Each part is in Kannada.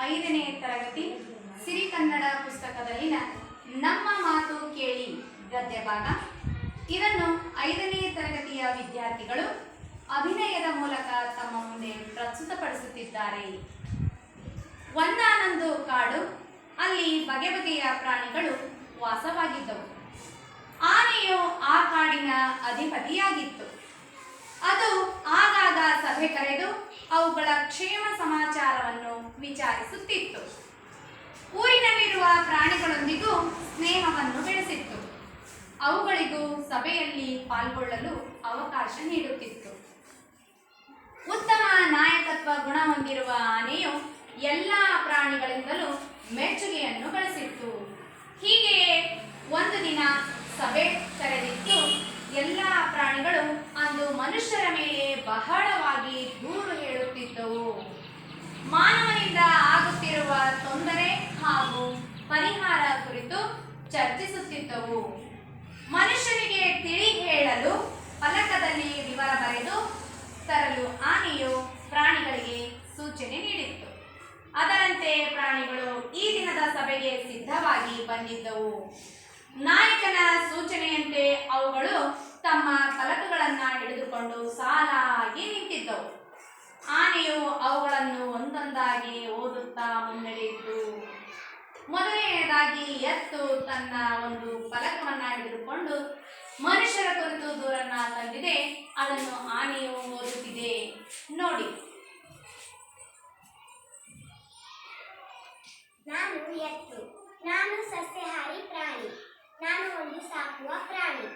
5ನೇ ತರಗತಿ ಸಿರಿಕನ್ನಡ ಪುಸ್ತಕದಲ್ಲಿನ ನಮ್ಮ ಮಾತು ಕೇಳಿ ಗದ್ಯ ಭಾಗ. ಇದನ್ನು 5ನೇ ತರಗತಿಯ ವಿದ್ಯಾರ್ಥಿಗಳು ಅಭಿನಯದ ಮೂಲಕ ತಮ್ಮ ಮುಂದೆ ಪ್ರಸ್ತುತಪಡಿಸುತ್ತಿದ್ದಾರೆ. ಒಂದಾನೊಂದು ಕಾಡು, ಅಲ್ಲಿ ಬಗೆ ಬಗೆಯ ಪ್ರಾಣಿಗಳು ವಾಸವಾಗಿದ್ದವು. ಆನೆಯು ಆ ಕಾಡಿನ ಅಧಿಪತಿಯಾಗಿತ್ತು. ಅದು ಆಗಾಗ ಸಭೆ ಕರೆದು ಅವುಗಳ ಕ್ಷೇಮ ಸಮಾಚಾರವನ್ನು ವಿಚಾರಿಸುತ್ತಿತ್ತು. ಊರಿನಲ್ಲಿರುವ ಪ್ರಾಣಿಗಳೊಂದಿಗೂ ಸ್ನೇಹವನ್ನು ಬೆಳೆಸಿತ್ತು. ಅವುಗಳಿಗೂ ಸಭೆಯಲ್ಲಿ ಪಾಲ್ಗೊಳ್ಳಲು ಅವಕಾಶ ನೀಡುತ್ತಿತ್ತು. ಉತ್ತಮ ನಾಯಕತ್ವ ಗುಣ ಹೊಂದಿರುವ ಆನೆಯು ಎಲ್ಲ ಪ್ರಾಣಿಗಳಿಂದಲೂ ಮೆಚ್ಚುಗೆಯನ್ನು ಗಳಿಸಿತ್ತು. ಹೀಗೆಯೇ ಒಂದು ದಿನ ಸಭೆ ಕರೆದಿತ್ತು. ಎಲ್ಲ ಪ್ರಾಣಿಗಳು ಅಂದು ಮನುಷ್ಯರ ಮೇಲೆ ಬಹಳವಾಗಿ ದೂರು ಹೇಳುತ್ತಿದ್ದವು. ಮಾನವನಿಂದ ಆಗುತ್ತಿರುವ ತೊಂದರೆ ಹಾಗೂ ಪರಿಹಾರ ಕುರಿತು ಚರ್ಚಿಸುತ್ತಿದ್ದವು. ಮನುಷ್ಯನಿಗೆ ತಿಳಿ ಹೇಳಲು ಫಲಕದಲ್ಲಿ ವಿವರ ಬರೆದು ತರಲು ಆನೆಯು ಪ್ರಾಣಿಗಳಿಗೆ ಸೂಚನೆ ನೀಡಿತ್ತು. ಅದರಂತೆ ಪ್ರಾಣಿಗಳು ಈ ದಿನದ ಸಭೆಗೆ ಸಿದ್ಧವಾಗಿ ಬಂದಿದ್ದವು. ನಾಯಕನ ಸೂಚನೆಯಂತೆ ಅವುಗಳು ತಮ್ಮ ಫಲಕಗಳನ್ನು ಹಿಡಿದುಕೊಂಡು ಸಾಲಾಗಿ ನಿಂತಿದ್ದವು. ಆನೆಯು ಅವುಗಳನ್ನು ಒಂದೊಂದಾಗಿ ಓದುತ್ತಾ ಮುನ್ನಡೆಯಿತು. ಮೊದಲನೆಯದಾಗಿ ಎತ್ತು ತನ್ನ ಒಂದು ಫಲಕವನ್ನು ಹಿಡಿದುಕೊಂಡು ಮನುಷ್ಯರ ಕುರಿತು ದೂರನ್ನ ತಂದಿದೆ. ಅದನ್ನು ಆನೆಯು ಓದುತ್ತಿದೆ. ನೋಡಿ. ನಾನು ಎತ್ತು. ನಾನು ಸಸ್ಯಾಹಾರಿ ಪ್ರಾಣಿ. ನಾನು ಒಂದು ಸಾಕುವ ಪ್ರಾಣಿ.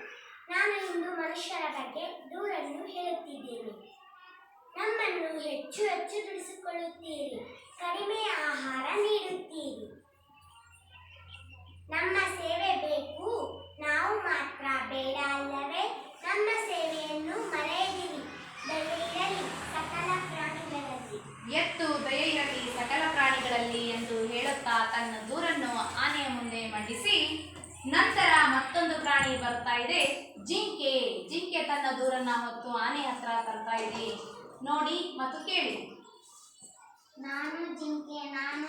ನಾನು ಇಂದು ಮನುಷ್ಯರ ಬಗ್ಗೆ ದೂರನ್ನು ಹೇಳುತ್ತಿದ್ದೇನೆ. ನಮ್ಮನ್ನು ಹೆಚ್ಚು ಹೆಚ್ಚು ದುಡಿಸಿಕೊಳ್ಳುತ್ತೀರಿ, ಕಡಿಮೆ ಆಹಾರ ನೀಡುತ್ತೀರಿ. ನಮ್ಮ ಸೇವೆ ಬೇಕು, ನಾವು ಮಾತ್ರ ಬೇಡ ಅಲ್ಲವೇ? ನಮ್ಮ ಸೇವೆಯನ್ನು ಮರೆಯದಿರಿ, ದಯೆಯಿರಲಿ ಸಕಲ ಪ್ರಾಣಿಗಳಲ್ಲಿ. ಎತ್ತು ದಯೆಯಿರಲಿ ಸಕಲ ಪ್ರಾಣಿಗಳಲ್ಲಿ ಎಂದು ಹೇಳುತ್ತಾ ತನ್ನ ದೂರನ್ನು ಆನೆಯ ಮುಂದೆ ಮಂಡಿಸಿ, ನಂತರ ಮತ್ತೊಂದು ಪ್ರಾಣಿ ಬರ್ತಾ ಇದೆ, ಜಿಂಕೆ. ಜಿಂಕೆ ತನ್ನ ದೂರನ್ನ ಹೊತ್ತು ಆನೆ ಹತ್ರ ತರ್ತಾ ಇದೆ. ನೋಡಿ ಮತ್ತು ಕೇಳಿ. ನಾನು ಜಿಂಕೆ. ನಾನು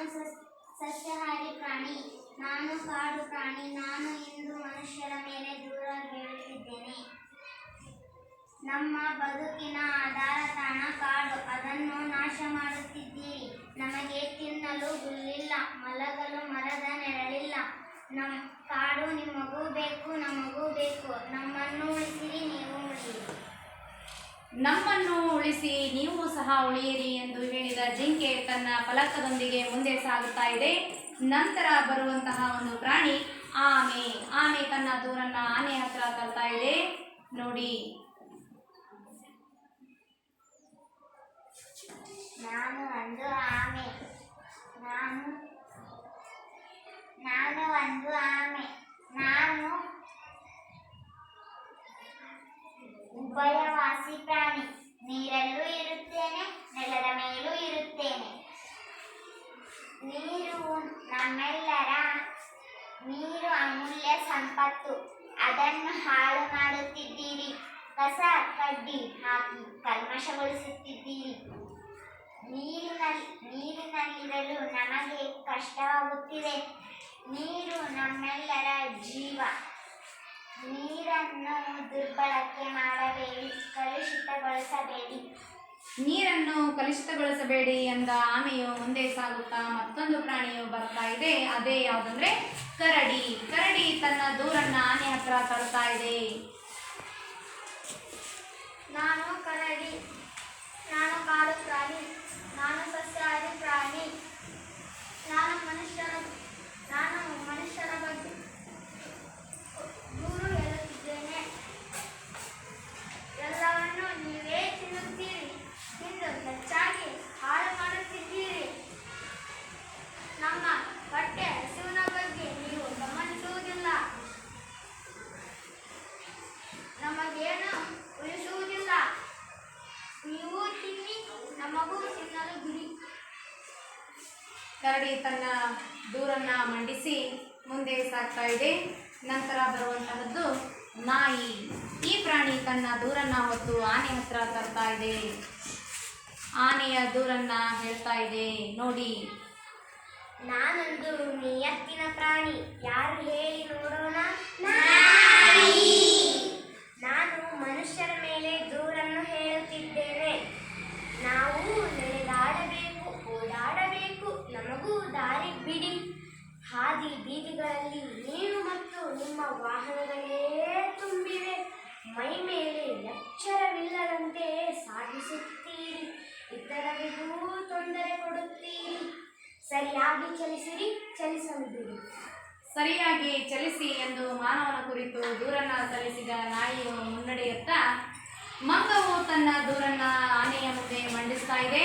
ಸಸ್ಯಾಹಾರಿ ಪ್ರಾಣಿ. ನಾನು ಕಾಡು ಪ್ರಾಣಿ. ನಾನು ಇಂದು ಮನುಷ್ಯರ ಮೇಲೆ ದೂರ ಹೇಳುತ್ತಿದ್ದೇನೆ. ನಮ್ಮ ಬದುಕಿನ ಆಧಾರ ತಾಣ ಕಾಡು. ಅದನ್ನು ನಾಶ ಮಾಡುತ್ತಿದ್ದೀರಿ. ನಮಗೆ ತಿನ್ನಲು ಹುಲ್ಲಿಲ್ಲ, ಮಲಗಲು ಮರದ ನೆರಳಿಲ್ಲ. ಕಾಡು ನಿಮಗೂ ಬೇಕು, ನಮಗೂ ಬೇಕು. ನಮ್ಮನ್ನು ಉಳಿಸಿರಿ, ನೀವು ಉಳಿಯಿರಿ. ನಮ್ಮನ್ನು ಉಳಿಸಿ ನೀವು ಸಹ ಉಳಿಯಿರಿ ಎಂದು ಹೇಳಿದ ಜಿಂಕೆ ತನ್ನ ಫಲಕದೊಂದಿಗೆ ಮುಂದೆ ಸಾಗುತ್ತಾ ಇದೆ. ನಂತರ ಬರುವಂತಹ ಒಂದು ಪ್ರಾಣಿ ಆಮೆ. ಆಮೆ ತನ್ನ ದೂರನ್ನ ಆನೆ ಹತ್ರ ತರ್ತಾ ಇದೆ. ನೋಡಿ. ನಾನು ಒಂದು ಆಮೆ. ನಾನು ಒಂದು ಆಮೆ. ನಾನು ಉಭಯವಾಸಿ ಪ್ರಾಣಿ. ನೀರಲ್ಲೂ ಇರುತ್ತೇನೆ, ನೆಲದ ಮೇಲೂ ಇರುತ್ತೇನೆ. ನೀರು ಅಮೂಲ್ಯ ಸಂಪತ್ತು. ಅದನ್ನು ಹಾಳು ಮಾಡುತ್ತಿದ್ದೀರಿ. ಕಸ ಕಡ್ಡಿ ಹಾಕಿ ಕಲ್ಮಶಗೊಳಿಸುತ್ತಿದ್ದೀರಿ. ನೀರಿನಲ್ಲಿರಲು ನಮಗೆ ಕಷ್ಟವಾಗುತ್ತಿದೆ. ನೀರು ನಮ್ಮೆಲ್ಲರ ಜೀವ. ನೀರನ್ನು ದುರ್ಬಳಕೆ ಮಾಡಬೇಡಿ, ಕಲುಷಿತಗೊಳಿಸಬೇಡಿ. ನೀರನ್ನು ಕಲುಷಿತಗೊಳಿಸಬೇಡಿ ಎಂದ ಆಮೆಯು ಮುಂದೆ ಸಾಗುತ್ತಾ ಮತ್ತೊಂದು ಪ್ರಾಣಿಯು ಬರ್ತಾ ಇದೆ. ಅದೇ ಯಾವುದಂದ್ರೆ ಕರಡಿ. ಕರಡಿ ತನ್ನ ದೂರನ್ನ ಆನೆ ಹತ್ರ ತರ್ತಾ ಇದೆ. ನಾನು ಕರಡಿ. ನಾನು ಕಾಡು ಪ್ರಾಣಿ. ನಾನು ಸಸ್ಯಾಹಾರಿ ಪ್ರಾಣಿ. ನಾನು ಮನುಷ್ಯರ ಬಗ್ಗೆ ದೂರು ಹೇಳುತ್ತಿದ್ದೇನೆ. ಎಲ್ಲವನ್ನು ನೀವೇ ತಿನ್ನುತ್ತೀರಿ, ತಿಂದು ಹೆಚ್ಚಾಗಿ ಹಾಳು ಮಾಡುತ್ತಿದ್ದೀರಿ. ನಮ್ಮ ಹೊಟ್ಟೆ ಹಸಿವಿನ ಬಗ್ಗೆ ನೀವು ಗಮನಿಸುವುದಿಲ್ಲ. ನಮಗೇನು ಉಳಿಸುವುದಿಲ್ಲ. ನೀವು ತಿನ್ನಿ, ನಮಗೂ ತಿನ್ನಲು ಬಿಡಿ. ಕರಡಿ ತನ್ನ ದೂರನ್ನ ಮಂಡಿಸಿ ಮುಂದೆ ಸಾಗ್ತಾ ಇದೆ. ನಂತರ ಬರುವಂತಹದ್ದು ನಾಯಿ. ಈ ಪ್ರಾಣಿ ತನ್ನ ದೂರನ್ನ ಹೊತ್ತು ಆನೆ ಹತ್ರ ತರ್ತಾ ಇದೆ. ಆನೆಯ ದೂರನ್ನ ಹೇಳ್ತಾ ಇದೆ. ನೋಡಿ. ನಾನೊಂದು ನಿಯತ್ತಿನ ಪ್ರಾಣಿ. ಯಾರು ಹೇಳಿ ನೋಡೋಣ? ನಾನು ಮನುಷ್ಯರ ಮೇಲೆ ದೂರನ್ನು ಹೇಳುತ್ತಿದ್ದೇನೆ. ನಾವು ನಡೆದಾಡಬೇಕು, ಓಡಾಡಬೇಕು, ನಮಗೂ ದಾರಿ ಬಿಡಿ. ಹಾದಿ ಬೀದಿಗಳಲ್ಲಿ ನೀನು ಮತ್ತು ನಿಮ್ಮ ವಾಹನಗಳೇ ತುಂಬಿವೆ. ಮೈ ಮೇಲೆ ಎಚ್ಚರವಿಲ್ಲದಂತೆ ಸಾಗಿಸುತ್ತೀರಿ, ಇತರರಿಗೂ ತೊಂದರೆ ಕೊಡುತ್ತೀರಿ. ಸರಿಯಾಗಿ ಚಲಿಸಿರಿ, ಚಲಿಸಲು ಬಿಡಿ. ಸರಿಯಾಗಿ ಚಲಿಸಿ ಎಂದು ಮಾನವನ ಕುರಿತು ದೂರನ್ನ ಸಲ್ಲಿಸಿದ ನಾಯಿಯು ಮುನ್ನಡೆಯುತ್ತಾ ಮಂಗವು ತನ್ನ ದೂರನ್ನ ಆನೆಯ ಮುಂದೆ ಮಂಡಿಸ್ತಾ ಇದೆ.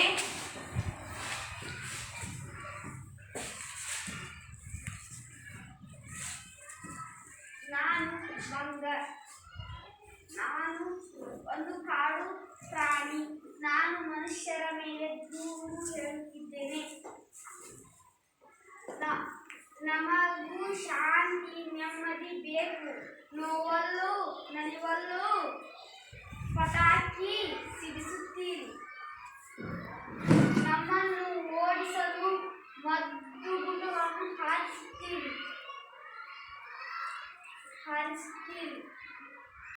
ನಾನು ಮಂಗ. ನಾನು ಒಂದು ಕಾಡು ಪ್ರಾಣಿ. ನಾನು ಮನುಷ್ಯರ ಮೇಲೆ ದೂರು ಹೇಳುತ್ತಿದ್ದೇನೆ. ನಮಗೂ ಶಾಂತಿ ನೆಮ್ಮದಿ ಬೇಕು. ನೋವಲ್ಲೂ ನಲಿವಲ್ಲೂ ಪಟಾಕಿ ಸಿಡಿಸುತ್ತೀರಿ. ನಮ್ಮನ್ನು ಓಡಿಸಲು ಮದ್ದುಗುಂಡವನ್ನು ಹಾರಿಸುತ್ತೀರಿ.